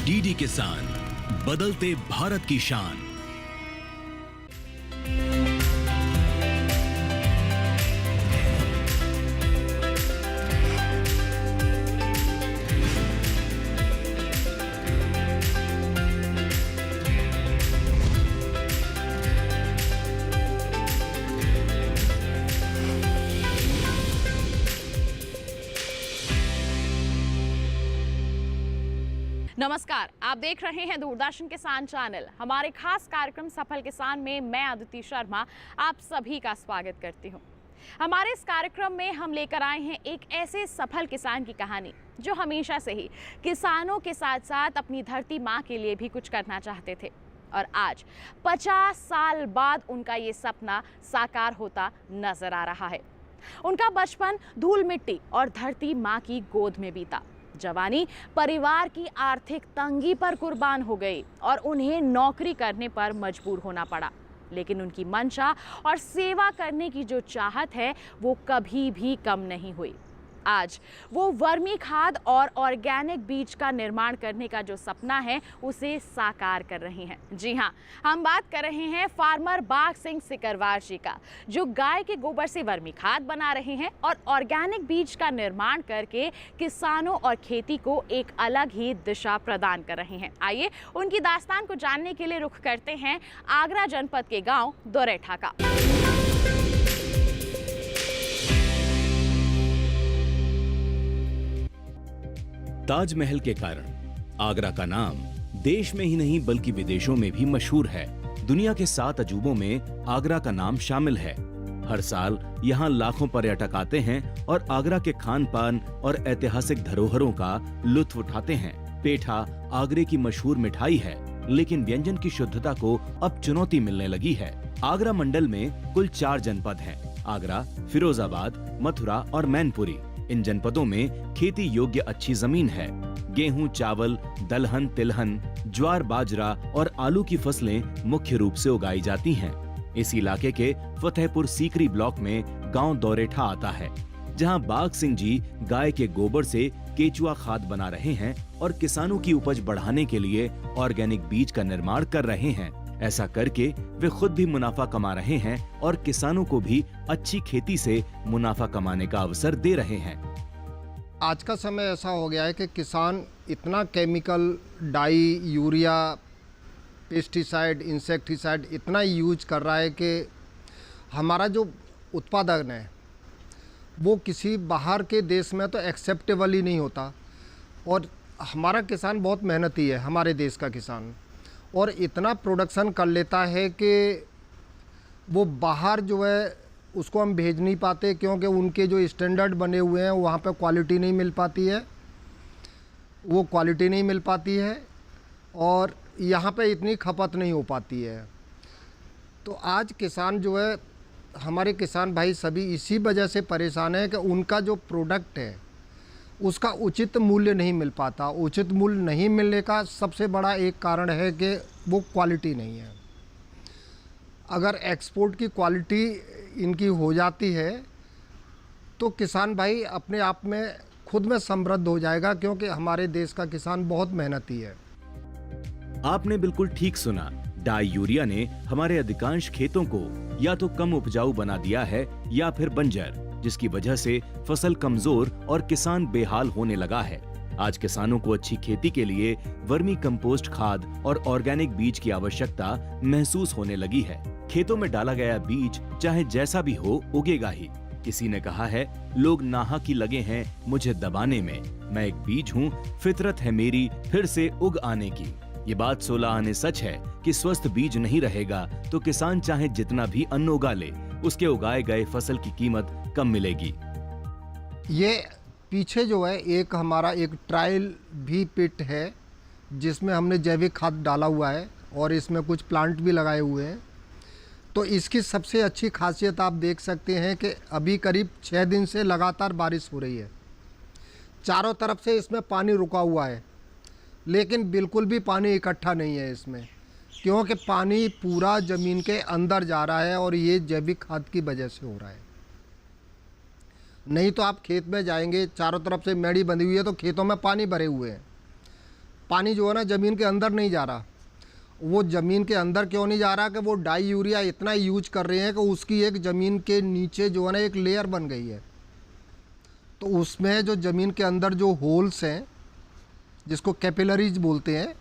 DD किसान, बदलते भारत की शान। नमस्कार, आप देख रहे हैं दूरदर्शन किसान चैनल। हमारे खास कार्यक्रम सफल किसान में मैं अदिति शर्मा आप सभी का स्वागत करती हूं। हमारे इस कार्यक्रम में हम लेकर आए हैं एक ऐसे सफल किसान की कहानी जो हमेशा से ही किसानों के साथ साथ अपनी धरती माँ के लिए भी कुछ करना चाहते थे और आज 50 साल बाद उनका ये सपना साकार होता नजर आ रहा है। उनका बचपन धूल मिट्टी और धरती माँ की गोद में बीता। जवानी परिवार की आर्थिक तंगी पर कुर्बान हो गई और उन्हें नौकरी करने पर मजबूर होना पड़ा, लेकिन उनकी मंशा और सेवा करने की जो चाहत है वो कभी भी कम नहीं हुई। आज वो वर्मी खाद और ऑर्गेनिक बीज का निर्माण करने का जो सपना है उसे साकार कर रहे हैं। जी हाँ, हम बात कर रहे हैं फार्मर बाघ सिंह सिकरवार जी का, जो गाय के गोबर से वर्मी खाद बना रहे हैं और ऑर्गेनिक बीज का निर्माण करके किसानों और खेती को एक अलग ही दिशा प्रदान कर रहे हैं। आइए उनकी दास्तान को जानने के लिए रुख करते हैं आगरा जनपद के गाँव दोरेठा का। ताजमहल के कारण आगरा का नाम देश में ही नहीं बल्कि विदेशों में भी मशहूर है। दुनिया के 7 अजूबों में आगरा का नाम शामिल है। हर साल यहाँ लाखों पर्यटक आते हैं और आगरा के खान पान और ऐतिहासिक धरोहरों का लुत्फ उठाते हैं। पेठा आगरे की मशहूर मिठाई है, लेकिन व्यंजन की शुद्धता को अब चुनौती मिलने लगी है। आगरा मंडल में कुल 4 जनपद हैं: आगरा, फिरोजाबाद, मथुरा और मैनपुरी। इन जनपदों में खेती योग्य अच्छी जमीन है। गेहूं, चावल, दलहन, तिलहन, ज्वार, बाजरा और आलू की फसलें मुख्य रूप से उगाई जाती हैं। इस इलाके के फतेहपुर सीकरी ब्लॉक में गांव दोरेठा आता है, जहां बाघ सिंह जी गाय के गोबर से केचुआ खाद बना रहे हैं और किसानों की उपज बढ़ाने के लिए ऑर्गेनिक बीज का निर्माण कर रहे हैं। ऐसा करके वे खुद भी मुनाफा कमा रहे हैं और किसानों को भी अच्छी खेती से मुनाफा कमाने का अवसर दे रहे हैं। आज का समय ऐसा हो गया है कि किसान इतना chemical, dye, urea, pesticide, insecticide इतना यूज कर रहा है कि हमारा जो उत्पादन है वो किसी बाहर के देश में तो एक्सेप्टेबल ही नहीं होता। और हमारा किसान बहुत मेहनती है, हमारे देश का किसान, और इतना प्रोडक्शन कर लेता है कि वो बाहर जो है उसको हम भेज नहीं पाते, क्योंकि उनके जो स्टैंडर्ड बने हुए हैं वहाँ पे क्वालिटी नहीं मिल पाती है, वो क्वालिटी नहीं मिल पाती है और यहाँ पे इतनी खपत नहीं हो पाती है। तो आज किसान जो है, हमारे किसान भाई सभी इसी वजह से परेशान है कि उनका जो प्रोडक्ट है उसका उचित मूल्य नहीं मिल पाता। उचित मूल्य नहीं मिलने का सबसे बड़ा एक कारण है कि वो क्वालिटी नहीं है। अगर एक्सपोर्ट की क्वालिटी इनकी हो जाती है तो किसान भाई अपने आप में खुद में समृद्ध हो जाएगा, क्योंकि हमारे देश का किसान बहुत मेहनती है। आपने बिल्कुल ठीक सुना। डाई यूरिया ने हमारे अधिकांश खेतों को या तो कम उपजाऊ बना दिया है या फिर बंजर, जिसकी वजह से फसल कमजोर और किसान बेहाल होने लगा है। आज किसानों को अच्छी खेती के लिए वर्मी कंपोस्ट खाद और ऑर्गेनिक बीज की आवश्यकता महसूस होने लगी है। खेतों में डाला गया बीज चाहे जैसा भी हो उगेगा ही। किसी ने कहा है, लोग नाहक ही लगे हैं मुझे दबाने में, मैं एक बीज हूँ, फितरत है मेरी फिर से उग आने की। ये बात 16 आने सच है कि स्वस्थ बीज नहीं रहेगा तो किसान चाहे जितना भी अन्न उगा ले, उसके उगाए गए फसल की कीमत कम मिलेगी। ये पीछे जो है एक हमारा एक ट्रायल भी पिट है जिसमें हमने जैविक खाद डाला हुआ है और इसमें कुछ प्लांट भी लगाए हुए हैं। तो इसकी सबसे अच्छी खासियत आप देख सकते हैं कि अभी करीब 6 दिन से लगातार बारिश हो रही है। चारों तरफ से इसमें पानी रुका हुआ है, लेकिन बिल्कुल भी पानी इकट्ठा नहीं है इसमें, क्योंकि पानी पूरा ज़मीन के अंदर जा रहा है और ये जैविक खाद की वजह से हो रहा है। नहीं तो आप खेत में जाएंगे, चारों तरफ से मेड़ी बंधी हुई है तो खेतों में पानी भरे हुए हैं। पानी जो है ना ज़मीन के अंदर नहीं जा रहा। वो ज़मीन के अंदर क्यों नहीं जा रहा कि वो डाई यूरिया इतना यूज कर रहे हैं कि उसकी एक ज़मीन के नीचे जो है ना एक लेयर बन गई है। तो उसमें जो ज़मीन के अंदर जो होल्स हैं, जिसको कैपिलरीज बोलते हैं,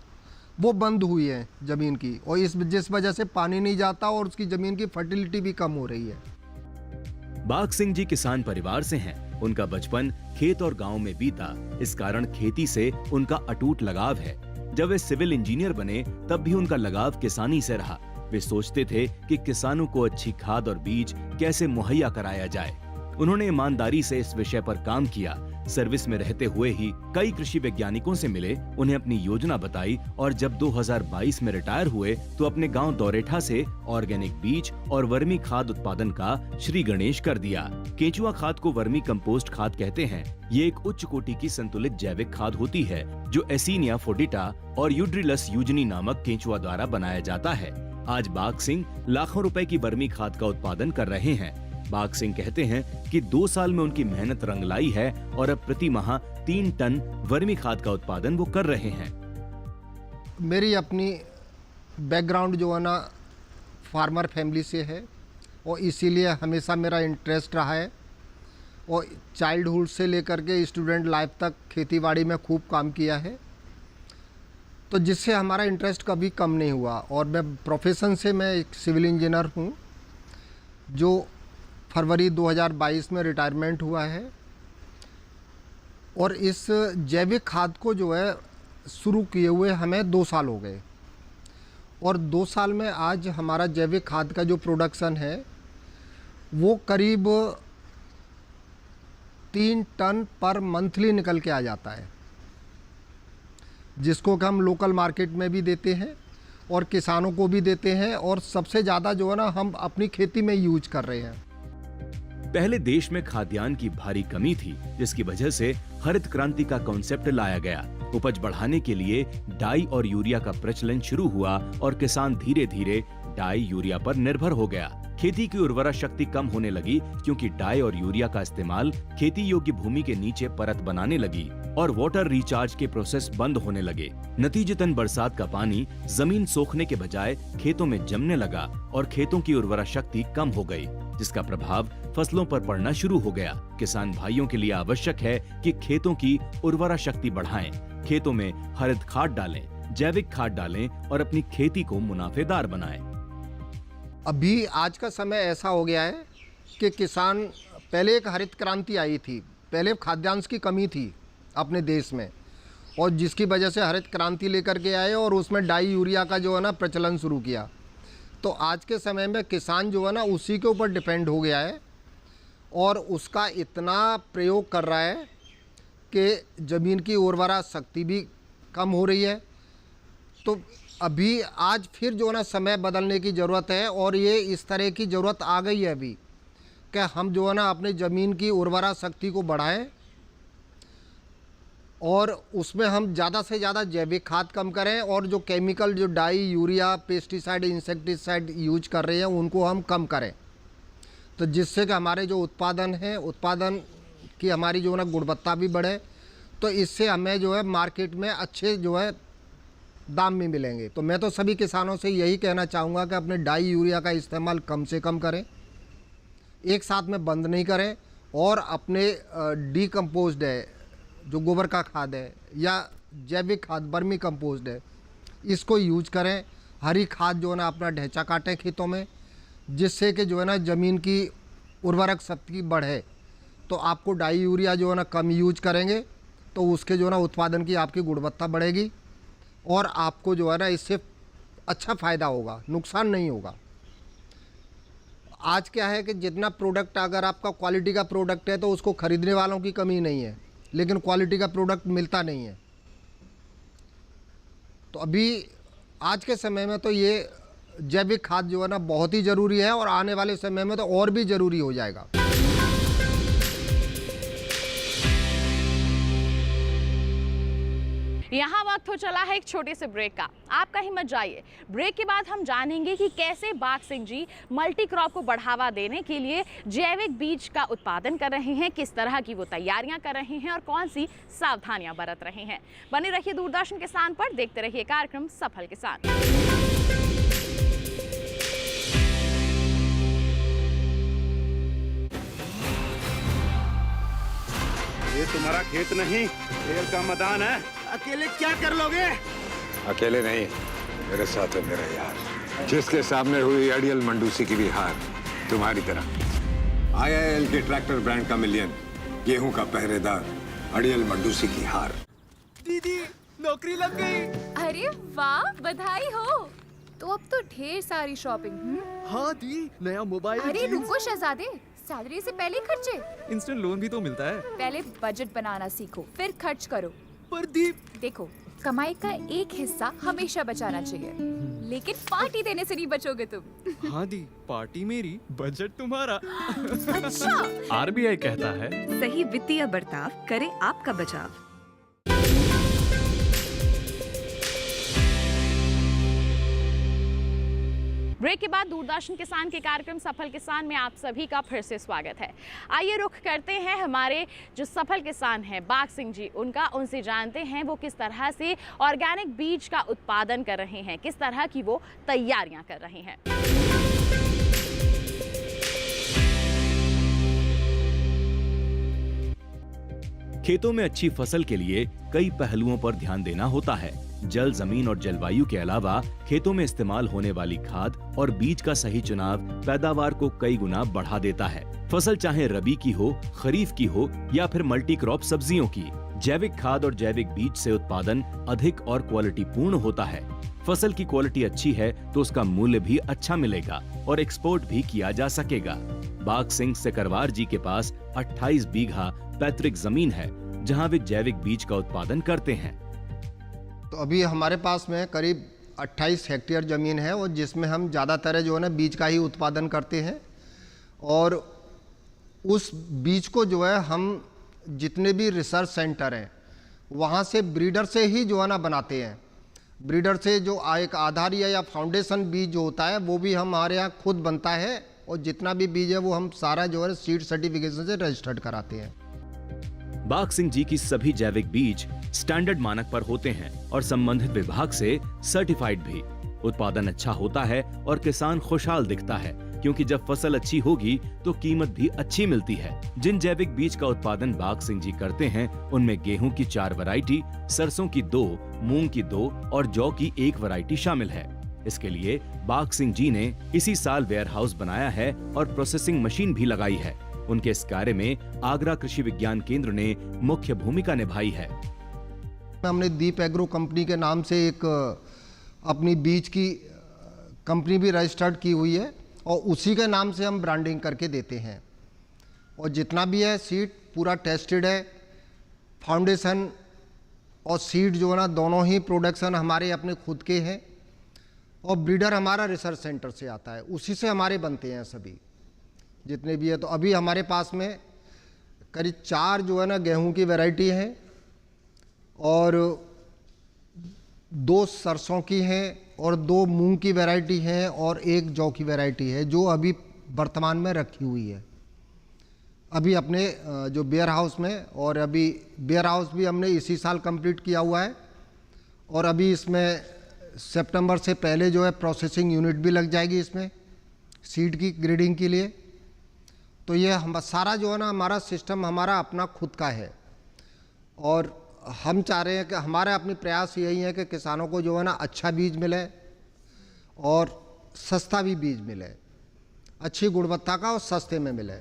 वो बंद हुई है ज़मीन की, और जिस वजह से पानी नहीं जाता और उसकी ज़मीन की फर्टिलिटी भी कम हो रही है। बाघ सिंह जी किसान परिवार से हैं। उनका बचपन खेत और गांव में बीता, इस कारण खेती से उनका अटूट लगाव है। जब वे सिविल इंजीनियर बने तब भी उनका लगाव किसानी से रहा। वे सोचते थे कि किसानों को अच्छी खाद और बीज कैसे मुहैया कराया जाए। उन्होंने ईमानदारी से इस विषय पर काम किया। सर्विस में रहते हुए ही कई कृषि वैज्ञानिकों से मिले, उन्हें अपनी योजना बताई और जब 2022 में रिटायर हुए तो अपने गांव दौरेठा से ऑर्गेनिक बीज और वर्मी खाद उत्पादन का श्री गणेश कर दिया। केंचुआ खाद को वर्मी कंपोस्ट खाद कहते हैं। ये एक उच्च कोटि की संतुलित जैविक खाद होती है जो एसीनिया फोडिटा और यूड्रिलस यूजनी नामक केंचुआ द्वारा बनाया जाता है। आज बाघ सिंह लाखों रुपए की वर्मी खाद का उत्पादन कर रहे हैं। बाघ सिंह कहते हैं कि 2 साल में उनकी मेहनत रंग लाई है और अब प्रति माह 3 टन वर्मी खाद का उत्पादन वो कर रहे हैं। मेरी अपनी बैकग्राउंड जो है ना फार्मर फैमिली से है, और इसीलिए हमेशा मेरा इंटरेस्ट रहा है, और चाइल्डहुड से लेकर के स्टूडेंट लाइफ तक खेतीबाड़ी में खूब काम किया है, तो जिससे हमारा इंटरेस्ट कभी कम नहीं हुआ। और मैं प्रोफेशन से मैं एक सिविल इंजीनियर हूँ, जो फरवरी 2022 में रिटायरमेंट हुआ है। और इस जैविक खाद को जो है शुरू किए हुए हमें 2 साल हो गए, और 2 साल में आज हमारा जैविक खाद का जो प्रोडक्शन है वो करीब 3 टन पर मंथली निकल के आ जाता है, जिसको कि हम लोकल मार्केट में भी देते हैं और किसानों को भी देते हैं, और सबसे ज़्यादा जो है ना हम अपनी खेती में यूज कर रहे हैं। पहले देश में खाद्यान्न की भारी कमी थी, जिसकी वजह से हरित क्रांति का कॉन्सेप्ट लाया गया। उपज बढ़ाने के लिए डाई और यूरिया का प्रचलन शुरू हुआ और किसान धीरे धीरे डाई यूरिया पर निर्भर हो गया। खेती की उर्वरा शक्ति कम होने लगी क्योंकि डाई और यूरिया का इस्तेमाल खेती योग्य भूमि के नीचे परत बनाने लगी और वाटर रिचार्ज के प्रोसेस बंद होने लगे। नतीजतन बरसात का पानी जमीन सोखने के बजाय खेतों में जमने लगा और खेतों की उर्वरा शक्ति कम हो गई, जिसका प्रभाव फसलों पर पड़ना शुरू हो गया। किसान भाइयों के लिए आवश्यक है कि खेतों की उर्वरा शक्ति बढ़ाएं, खेतों में हरित खाद डालें, जैविक खाद डालें और अपनी खेती को मुनाफेदार बनाएं। अभी आज का समय ऐसा हो गया है कि किसान, पहले एक हरित क्रांति आई थी, पहले खाद्यान्न की कमी थी अपने देश में, और जिसकी वजह से हरित क्रांति लेकर के आए और उसमें डाई यूरिया का जो है ना प्रचलन शुरू किया। तो आज के समय में किसान जो है ना उसी के ऊपर डिपेंड हो गया है, और उसका इतना प्रयोग कर रहा है कि ज़मीन की उर्वरा शक्ति भी कम हो रही है। तो अभी आज फिर जो है ना समय बदलने की ज़रूरत है, और ये इस तरह की ज़रूरत आ गई है अभी कि हम जो है ना अपनी ज़मीन की उर्वरा शक्ति को बढ़ाएं, और उसमें हम ज़्यादा से ज़्यादा जैविक खाद कम करें, और जो केमिकल जो dye urea pesticide insecticide use कर रहे हैं उनको हम कम करें, तो जिससे कि हमारे जो उत्पादन है, उत्पादन की हमारी जो है ना गुणवत्ता भी बढ़े, तो इससे हमें जो है मार्केट में अच्छे जो है दाम भी मिलेंगे। तो मैं तो सभी किसानों से यही कहना चाहूँगा कि अपने डाई यूरिया का इस्तेमाल कम से कम करें, एक साथ में बंद नहीं करें, और अपने डीकम्पोज्ड है जो गोबर का खाद है या जैविक खाद वर्मी कंपोस्ट है, इसको यूज करें। हरी खाद जो है ना अपना ढैंचा काटें खेतों में, जिससे कि जो है ना ज़मीन की उर्वरक शक्ति बढ़े। तो आपको डाई यूरिया जो है ना कम यूज करेंगे तो उसके जो है ना उत्पादन की आपकी गुणवत्ता बढ़ेगी, और आपको जो है ना इससे अच्छा फ़ायदा होगा, नुकसान नहीं होगा। आज क्या है कि जितना प्रोडक्ट, अगर आपका क्वालिटी का प्रोडक्ट है तो उसको ख़रीदने वालों की कमी नहीं है, लेकिन क्वालिटी का प्रोडक्ट मिलता नहीं है। तो अभी आज के समय में तो ये जैविक खाद जो है ना बहुत ही ज़रूरी है, और आने वाले समय में तो और भी ज़रूरी हो जाएगा। यहाँ वक्त हो चला है एक छोटे से ब्रेक का। आपका ही मत जाइए। ब्रेक के बाद हम जानेंगे कि कैसे बाघ सिंह जी मल्टी क्रॉप को बढ़ावा देने के लिए जैविक बीज का उत्पादन कर रहे हैं, किस तरह की वो तैयारियां कर रहे हैं और कौन सी सावधानियां बरत रहे हैं। बने रहिए दूरदर्शन किसान पर, देखते रहिए कार्यक्रम सफल किसान। ये तुम्हारा खेत नहीं, खेल का मैदान है। अकेले क्या कर लोगे? अकेले नहीं, मेरे साथ है मेरा यार, जिसके सामने हुई अड़ियल मंडूसी की भी हार तुम्हारी तरह। IIL के ट्रैक्टर ब्रांड का मिलियन, गेहूं का पहरेदार अड़ियल मंडूसी की हार। दीदी नौकरी लग गई। अरे वाह, बधाई हो। तो अब तो ढेर सारी शॉपिंग। हाँ दी, नया मोबाइल। अरे रुको शहजादे, सैलरी से पहले खर्चे। इंस्टेंट लोन भी तो मिलता है। पहले बजट बनाना सीखो, फिर खर्च करो। पर दी, देखो, कमाई का एक हिस्सा हमेशा बचाना चाहिए, लेकिन पार्टी देने से नहीं बचोगे तुम। हाँ दी, पार्टी मेरी, बजट तुम्हारा। अच्छा। RBI कहता है, सही वित्तीय बर्ताव करे आपका बचाव। ब्रेक के बाद दूरदर्शन किसान के कार्यक्रम सफल किसान में आप सभी का फिर से स्वागत है। आइए रुख करते हैं हमारे जो सफल किसान हैं बाघ सिंह जी, उनसे जानते हैं वो किस तरह से ऑर्गेनिक बीज का उत्पादन कर रहे हैं, किस तरह की वो तैयारियां कर रहे हैं। खेतों में अच्छी फसल के लिए कई पहलुओं पर ध्यान देना होता है। जल, जमीन और जलवायु के अलावा खेतों में इस्तेमाल होने वाली खाद और बीज का सही चुनाव पैदावार को कई गुना बढ़ा देता है। फसल चाहे रबी की हो, खरीफ की हो या फिर मल्टी क्रॉप सब्जियों की, जैविक खाद और जैविक बीज से उत्पादन अधिक और क्वालिटी पूर्ण होता है। फसल की क्वालिटी अच्छी है तो उसका मूल्य भी अच्छा मिलेगा और एक्सपोर्ट भी किया जा सकेगा। बाघ सिंह सिकरवार जी के पास 28 बीघा पैतृक जमीन है, जहां वे जैविक बीज का उत्पादन करते हैं। तो अभी हमारे पास में करीब 28 हेक्टेयर ज़मीन है और जिसमें हम ज़्यादातर जो है ना बीज का ही उत्पादन करते हैं। और उस बीज को जो है हम जितने भी रिसर्च सेंटर हैं वहाँ से ब्रीडर से ही जो है ना बनाते हैं। ब्रीडर से जो एक आधार या फाउंडेशन बीज जो होता है वो भी हमारे यहाँ खुद बनता है, और जितना भी बीज है वो हम सारा जो है सीड सर्टिफिकेशन से रजिस्टर्ड कराते हैं। बाघ सिंह जी की सभी जैविक बीज स्टैंडर्ड मानक पर होते हैं और संबंधित विभाग से सर्टिफाइड भी। उत्पादन अच्छा होता है और किसान खुशहाल दिखता है, क्योंकि जब फसल अच्छी होगी तो कीमत भी अच्छी मिलती है। जिन जैविक बीज का उत्पादन बाघ सिंह जी करते हैं उनमें गेहूं की 4 वैरायटी, सरसों की 2, मूंग की 2 और जौ की 1 वैरायटी शामिल है। इसके लिए बाघ सिंह जी ने इसी साल वेयर हाउस बनाया है और प्रोसेसिंग मशीन भी लगाई है। उनके इस कार्य में आगरा कृषि विज्ञान केंद्र ने मुख्य भूमिका निभाई है। हमने दीप एग्रो कंपनी के नाम से एक अपनी बीज की कंपनी भी रजिस्टर्ड की हुई है और उसी के नाम से हम ब्रांडिंग करके देते हैं। और जितना भी है सीड पूरा टेस्टेड है। फाउंडेशन और सीड जो है ना दोनों ही प्रोडक्शन हमारे अपने खुद के हैं, और ब्रीडर हमारा रिसर्च सेंटर से आता है, उसी से हमारे बनते हैं सभी जितने भी है। तो अभी हमारे पास में करीब 4 जो है ना गेहूं की वैरायटी है और 2 सरसों की हैं और 2 मूंग की वैरायटी है और 1 जौ की वैरायटी है, जो अभी वर्तमान में रखी हुई है अभी अपने जो वेयर हाउस में। और अभी वेयर हाउस भी हमने इसी साल कंप्लीट किया हुआ है, और अभी इसमें सितंबर से पहले जो है प्रोसेसिंग यूनिट भी लग जाएगी इसमें सीड की ग्रेडिंग के लिए। तो ये हम सारा जो है ना हमारा सिस्टम हमारा अपना खुद का है, और हम चाह रहे हैं कि हमारे अपनी प्रयास यही है कि किसानों को जो है ना अच्छा बीज मिले और सस्ता भी बीज मिले, अच्छी गुणवत्ता का और सस्ते में मिले।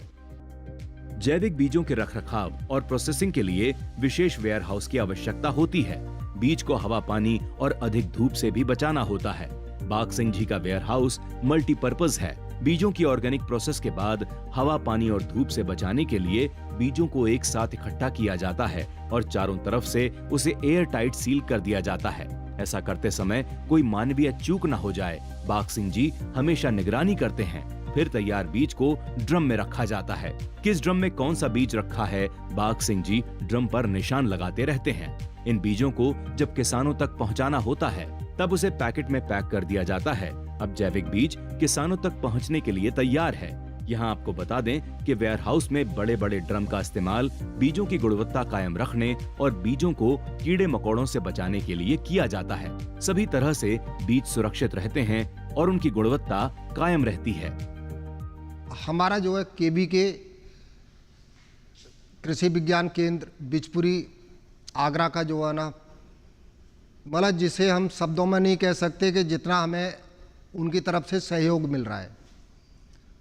जैविक बीजों के रखरखाव और प्रोसेसिंग के लिए विशेष वेयर हाउस की आवश्यकता होती है। बीज को हवा, पानी और अधिक धूप से भी बचाना होता है। बाघ सिंह जी का वेयर हाउस मल्टीपर्पज है। बीजों की ऑर्गेनिक प्रोसेस के बाद हवा, पानी और धूप से बचाने के लिए बीजों को एक साथ इकट्ठा किया जाता है और चारों तरफ से उसे एयर टाइट सील कर दिया जाता है। ऐसा करते समय कोई मानवीय चूक न हो जाए, बाघ सिंह जी हमेशा निगरानी करते हैं। फिर तैयार बीज को ड्रम में रखा जाता है। किस ड्रम में कौन सा बीज रखा है, बाघ सिंह जी ड्रम पर निशान लगाते रहते हैं। इन बीजों को जब किसानों तक पहुंचाना होता है तब उसे पैकेट में पैक कर दिया जाता है। अब जैविक बीज किसानों तक पहुंचने के लिए तैयार है। यहाँ आपको बता दें कि वेयर हाउस में बड़े बड़े ड्रम का इस्तेमाल बीजों की गुणवत्ता कायम रखने और बीजों को कीड़े मकोड़ों से बचाने के लिए किया जाता है। सभी तरह से बीज सुरक्षित रहते हैं और उनकी गुणवत्ता कायम रहती है। हमारा जो है केबी के कृषि विज्ञान केंद्र बिचपुरी आगरा का जो है ना, मतलब जिसे हम शब्दों में नहीं कह सकते कि जितना हमें उनकी तरफ से सहयोग मिल रहा है।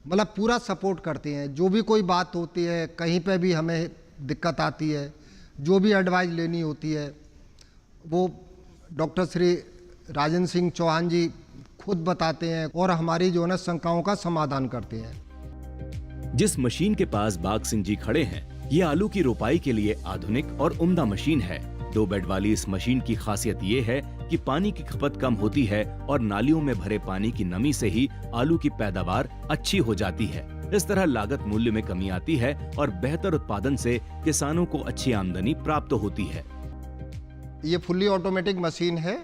मतलब पूरा सपोर्ट करते हैं। जो भी कोई बात होती है, कहीं पे भी हमें दिक्कत आती है, जो भी एडवाइस लेनी होती है, वो डॉक्टर श्री राजेंद्र सिंह चौहान जी खुद बताते हैं और हमारी जो है ना शंकाओं का समाधान करते हैं। जिस मशीन के पास बाघ सिंह जी खड़े हैं, ये आलू की रोपाई के लिए आधुनिक और उम्दा मशीन है। 2 बेड वाली इस मशीन की खासियत ये है कि पानी की खपत कम होती है और नालियों में भरे पानी की नमी से ही आलू की पैदावार अच्छी हो जाती है। इस तरह लागत मूल्य में कमी आती है और बेहतर उत्पादन से किसानों को अच्छी आमदनी प्राप्त होती है। ये फुल्ली ऑटोमेटिक मशीन है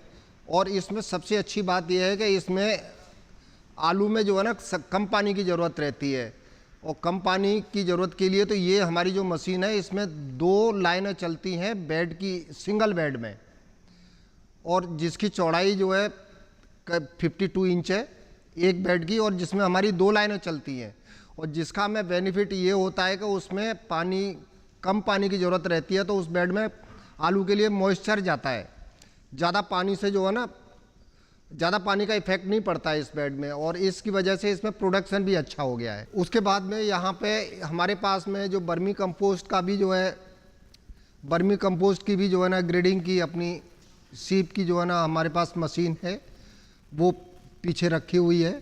और इसमें सबसे अच्छी बात यह है कि इसमें आलू में जो है ना कम पानी की ज़रूरत रहती है और कम पानी की ज़रूरत के लिए तो ये हमारी जो मशीन है इसमें 2 लाइनें चलती हैं बेड की, सिंगल बेड में, और जिसकी चौड़ाई जो है 52 इंच है एक बेड की, और जिसमें हमारी 2 लाइनें चलती हैं। और जिसका हमें बेनिफिट ये होता है कि उसमें कम पानी की ज़रूरत रहती है तो उस बेड में आलू के लिए मॉइस्चर जाता है। ज़्यादा पानी से जो है ना, ज़्यादा पानी का इफेक्ट नहीं पड़ता है इस बेड में, और इसकी वजह से इसमें प्रोडक्शन भी अच्छा हो गया है। उसके बाद में यहाँ पे हमारे पास में जो बर्मी कंपोस्ट का भी जो है, बर्मी कंपोस्ट की भी जो है ना ग्रेडिंग की अपनी सीप की जो है ना हमारे पास मशीन है, वो पीछे रखी हुई है।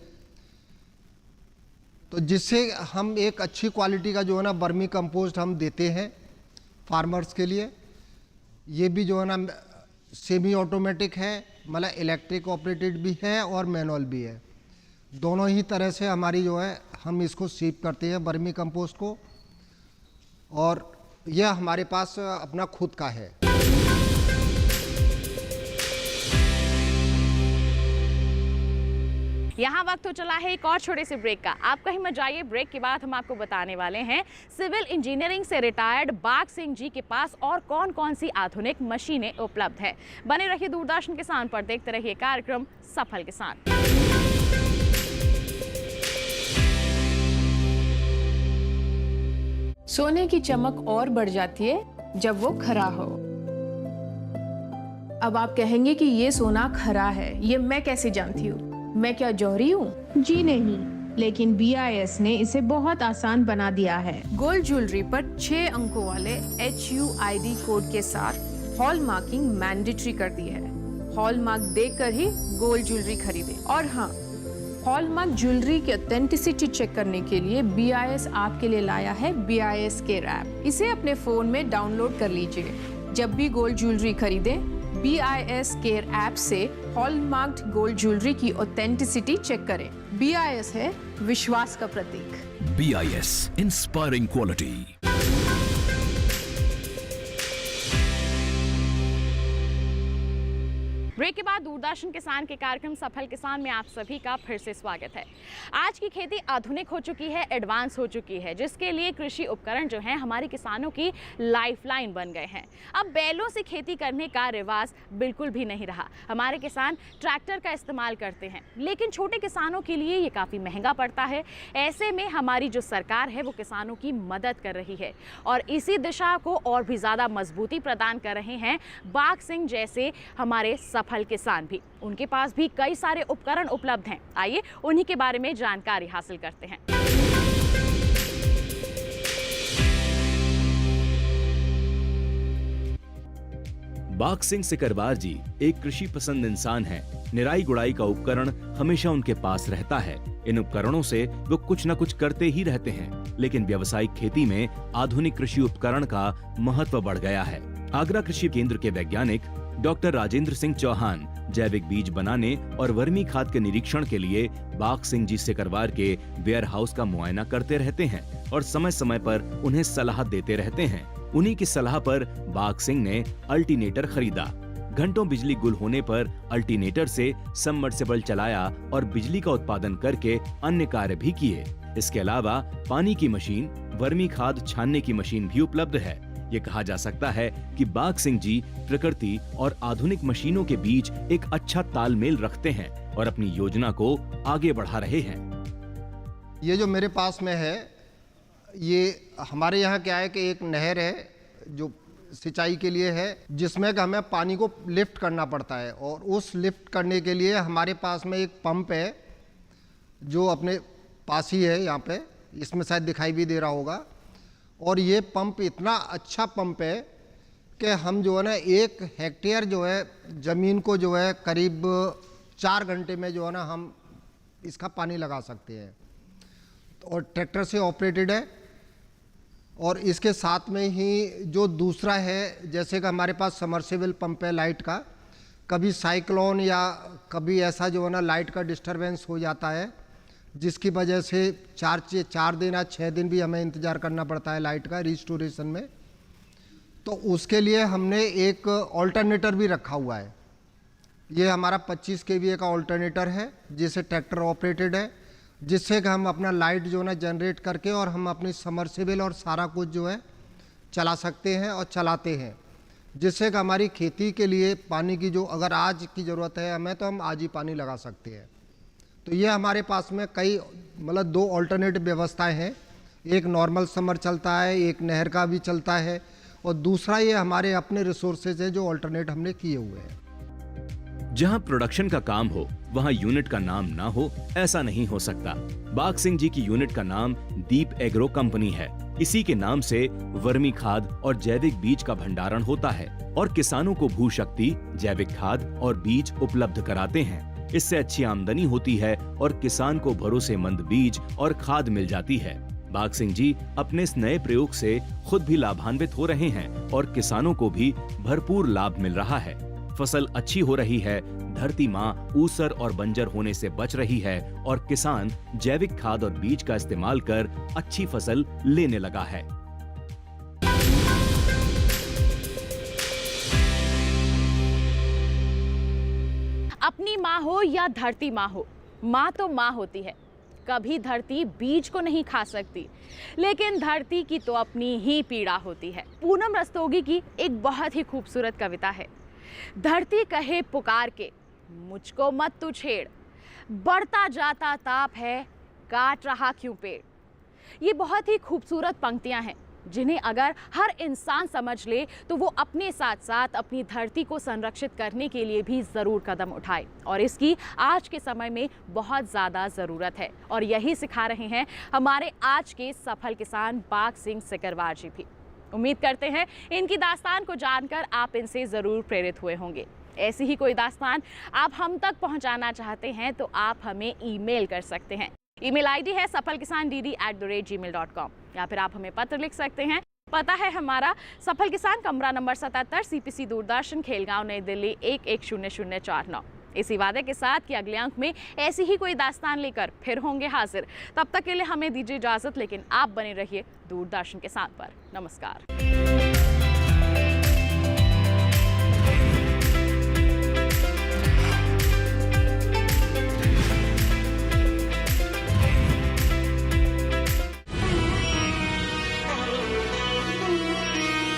तो जिससे हम एक अच्छी क्वालिटी का जो है ना बर्मी कंपोस्ट हम देते हैं फार्मर्स के लिए। ये भी जो है ना सेमी ऑटोमेटिक है, मतलब इलेक्ट्रिक ऑपरेटेड भी है और मैनुअल भी है। दोनों ही तरह से हमारी जो है हम इसको सीप करते हैं बर्मी कंपोस्ट को, और यह हमारे पास अपना खुद का है। यहाँ वक्त तो चला है एक और छोटे से ब्रेक का। आप कहीं मत जाइए, ब्रेक के बाद हम आपको बताने वाले हैं सिविल इंजीनियरिंग से रिटायर्ड बाघ सिंह जी के पास और कौन कौन सी आधुनिक मशीनें उपलब्ध है। बने रहिए दूरदर्शन किसान पर, देखते रहिए कार्यक्रम सफल किसान। सोने की चमक और बढ़ जाती है जब वो खरा हो। अब आप कहेंगे कि ये सोना खरा है, ये मैं कैसे जानती हूँ? मैं क्या जौहरी हूँ? जी नहीं, लेकिन BIS ने इसे बहुत आसान बना दिया है। गोल्ड ज्वेलरी पर 6 अंकों वाले HUID कोड के साथ हॉल मार्किंग मैंडेटरी कर दी है। हॉल मार्क देकर ही गोल्ड ज्वेलरी खरीदे। और हाँ, हॉलमार्क ज्वेलरी की ऑथेंटिसिटी चेक करने के लिए BIS आपके लिए लाया है BIS केयर ऐप। इसे अपने फोन में डाउनलोड कर लीजिए। जब भी गोल्ड ज्वेलरी खरीदें, BIS केयर ऐप से हॉलमार्क्ड गोल्ड ज्वेलरी की ऑथेंटिसिटी चेक करें। BIS है विश्वास का प्रतीक। BIS inspiring quality. ब्रेक के बाद दूरदर्शन किसान के कार्यक्रम सफल किसान में आप सभी का फिर से स्वागत है। आज की खेती आधुनिक हो चुकी है, एडवांस हो चुकी है, जिसके लिए कृषि उपकरण जो हैं हमारे किसानों की लाइफलाइन बन गए हैं। अब बैलों से खेती करने का रिवाज बिल्कुल भी नहीं रहा। हमारे किसान ट्रैक्टर का इस्तेमाल करते हैं, लेकिन छोटे किसानों के लिए ये काफ़ी महंगा पड़ता है। ऐसे में हमारी जो सरकार है वो किसानों की मदद कर रही है और इसी दिशा को और भी ज़्यादा मजबूती प्रदान कर रहे हैं बाघ सिंह जैसे हमारे सफल किसान भी। उनके पास भी कई सारे उपकरण उपलब्ध हैं। आइए उन्हीं के बारे में जानकारी हासिल करते हैं। बाघ सिंह सिकरवार जी एक कृषि पसंद इंसान हैं। निराई गुड़ाई का उपकरण हमेशा उनके पास रहता है। इन उपकरणों से वो कुछ न कुछ करते ही रहते हैं, लेकिन व्यावसायिक खेती में आधुनिक कृषि उपकरण का महत्व बढ़ गया है। आगरा कृषि केंद्र के वैज्ञानिक डॉक्टर राजेंद्र सिंह चौहान जैविक बीज बनाने और वर्मी खाद के निरीक्षण के लिए बाघ सिंह जी सिकरवार के वेयर हाउस का मुआयना करते रहते हैं और समय समय पर उन्हें सलाह देते रहते हैं। उन्हीं की सलाह पर बाघ सिंह ने अल्टरनेटर खरीदा। घंटों बिजली गुल होने पर अल्टरनेटर से सबमर्सिबल चलाया और बिजली का उत्पादन करके अन्य कार्य भी किए। इसके अलावा पानी की मशीन, वर्मी खाद छानने की मशीन भी उपलब्ध है। ये कहा जा सकता है कि बाघ सिंह जी प्रकृति और आधुनिक मशीनों के बीच एक अच्छा तालमेल रखते हैं और अपनी योजना को आगे बढ़ा रहे हैं। ये जो मेरे पास में है, ये हमारे यहाँ क्या है कि एक नहर है जो सिंचाई के लिए है, जिसमें कि हमें पानी को लिफ्ट करना पड़ता है और उस लिफ्ट करने के लिए हमारे पास में एक पंप है जो अपने पास ही है, यहाँ पे इसमें शायद दिखाई भी दे रहा होगा। और ये पंप इतना अच्छा पंप है कि हम जो है ना 1 हेक्टेयर जो है ज़मीन को जो है करीब 4 घंटे में जो है ना हम इसका पानी लगा सकते हैं। और ट्रैक्टर से ऑपरेटेड है। और इसके साथ में ही जो दूसरा है, जैसे कि हमारे पास समर्सिबल पंप है लाइट का, कभी साइक्लोन या कभी ऐसा जो है ना लाइट का डिस्टरबेंस हो जाता है, जिसकी वजह से 4 दिन या 6 दिन भी हमें इंतज़ार करना पड़ता है लाइट का रिस्टोरेशन में। तो उसके लिए हमने एक ऑल्टरनेटर भी रखा हुआ है। ये हमारा 25 kVA का ऑल्टरनेटर है, जिसे ट्रैक्टर ऑपरेटेड है, जिससे कि हम अपना लाइट जो है ना जनरेट करके और हम अपनी समर्सिबल और सारा कुछ जो है चला सकते हैं और चलाते हैं, जिससे कि हमारी खेती के लिए पानी की जो अगर आज की ज़रूरत है हमें, तो हम आज ही पानी लगा सकते हैं। तो ये हमारे पास में कई मतलब 2 ऑल्टरनेटिव व्यवस्थाएं हैं। एक नॉर्मल समर चलता है, एक नहर का भी चलता है, और दूसरा ये हमारे अपने रिसोर्सेज है जो ऑल्टरनेट हमने किए हुए हैं। जहां प्रोडक्शन का काम हो वहां यूनिट का नाम ना हो, ऐसा नहीं हो सकता। बाघ सिंह जी की यूनिट का नाम दीप एग्रो कंपनी है। इसी के नाम से वर्मी खाद और जैविक बीज का भंडारण होता है और किसानों को भू शक्ति, जैविक खाद और बीज उपलब्ध कराते हैं। इससे अच्छी आमदनी होती है और किसान को भरोसेमंद बीज और खाद मिल जाती है। बाघ सिंह जी अपने इस नए प्रयोग से खुद भी लाभान्वित हो रहे हैं और किसानों को भी भरपूर लाभ मिल रहा है। फसल अच्छी हो रही है, धरती माँ ऊसर और बंजर होने से बच रही है और किसान जैविक खाद और बीज का इस्तेमाल कर अच्छी फसल लेने लगा है। अपनी माँ हो या धरती माँ हो, माँ तो माँ होती है। कभी धरती बीज को नहीं खा सकती, लेकिन धरती की तो अपनी ही पीड़ा होती है। पूनम रस्तोगी की एक बहुत ही खूबसूरत कविता है। धरती कहे पुकार के, मुझको मत तू छेड़, बढ़ता जाता ताप है, काट रहा क्यों पेड़। ये बहुत ही खूबसूरत पंक्तियां हैं, जिन्हें अगर हर इंसान समझ ले तो वो अपने साथ साथ अपनी धरती को संरक्षित करने के लिए भी ज़रूर कदम उठाए। और इसकी आज के समय में बहुत ज़्यादा ज़रूरत है और यही सिखा रहे हैं हमारे आज के सफल किसान बाघ सिंह सिकरवार जी भी। उम्मीद करते हैं इनकी दास्तान को जानकर आप इनसे ज़रूर प्रेरित हुए होंगे। ऐसी ही कोई दास्तान आप हम तक पहुंचाना चाहते हैं तो आप हमें ईमेल कर सकते हैं। ईमेल आईडी है safalkisandd@gmail.com, या फिर आप हमें पत्र लिख सकते हैं। पता है हमारा सफल किसान, कमरा नंबर 77, CPC दूरदर्शन, खेलगांव, नई दिल्ली 110049। इसी वादे के साथ कि अगले अंक में ऐसी ही कोई दास्तान लेकर फिर होंगे हाजिर। तब तक के लिए हमें दीजिए इजाजत, लेकिन आप बने रहिए दूरदर्शन के साथ पर। नमस्कार।